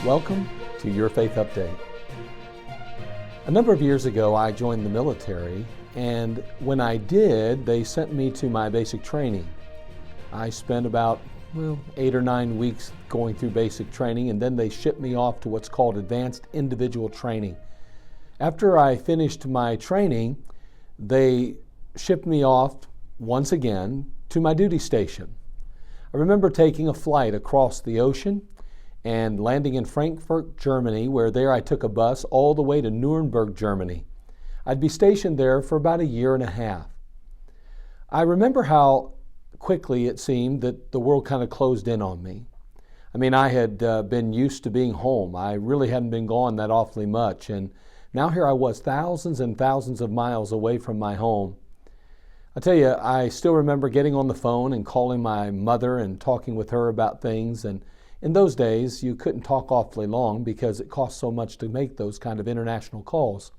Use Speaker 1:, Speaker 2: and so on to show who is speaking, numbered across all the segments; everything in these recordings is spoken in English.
Speaker 1: Welcome to Your Faith Update. A number of years ago, I joined the military, and when I did, they sent me to my basic training. I spent about 8 or 9 weeks going through basic training, and then they shipped me off to what's called advanced individual training. After I finished my training, they shipped me off once again to my duty station. I remember taking a flight across the ocean and landing in Frankfurt, Germany, where there I took a bus all the way to Nuremberg, Germany. I'd be stationed there for about a year and a half. I remember how quickly it seemed that the world kind of closed in on me. I mean, I had been used to being home. I really hadn't been gone that awfully much, and now here I was, thousands and thousands of miles away from my home. I tell you, I still remember getting on the phone and calling my mother and talking with her about things, and in those days, you couldn't talk awfully long because it cost so much to make those kind of international calls.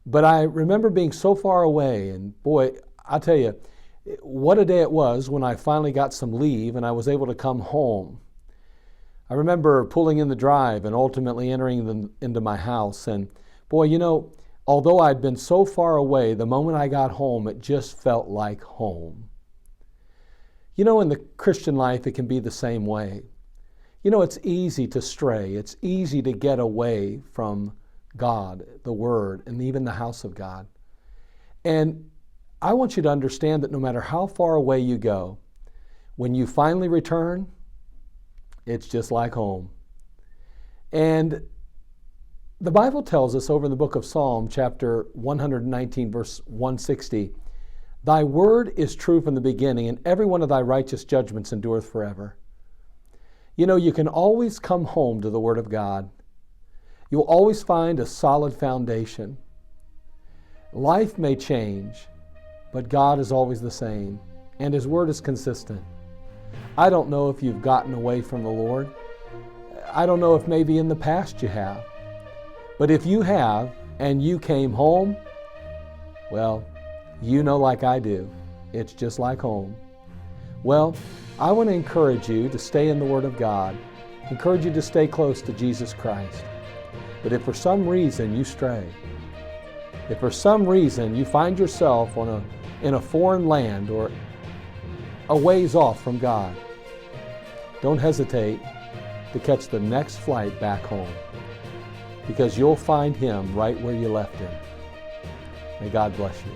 Speaker 1: But I remember being so far away, and boy, I tell you, what a day it was when I finally got some leave and I was able to come home. I remember pulling in the drive and ultimately entering into my house, and boy, you know, although I'd been so far away, the moment I got home, it just felt like home. You know, in the Christian life, it can be the same way. You know, it's easy to stray. It's easy to get away from God, the Word, and even the house of God. And I want you to understand that no matter how far away you go, when you finally return, it's just like home. And the Bible tells us over in the book of Psalm, chapter 119, verse 160, "Thy word is true from the beginning, and every one of thy righteous judgments endureth forever." You know, you can always come home to the Word of God. You'll always find a solid foundation. Life may change, but God is always the same, and His Word is consistent. I don't know if you've gotten away from the Lord. I don't know if maybe in the past you have. But if you have, and you came home, well, you know like I do, it's just like home. Well, I want to encourage you to stay in the Word of God, encourage you to stay close to Jesus Christ. But if for some reason you stray, if for some reason you find yourself in a foreign land or a ways off from God, don't hesitate to catch the next flight back home, because you'll find Him right where you left Him. May God bless you.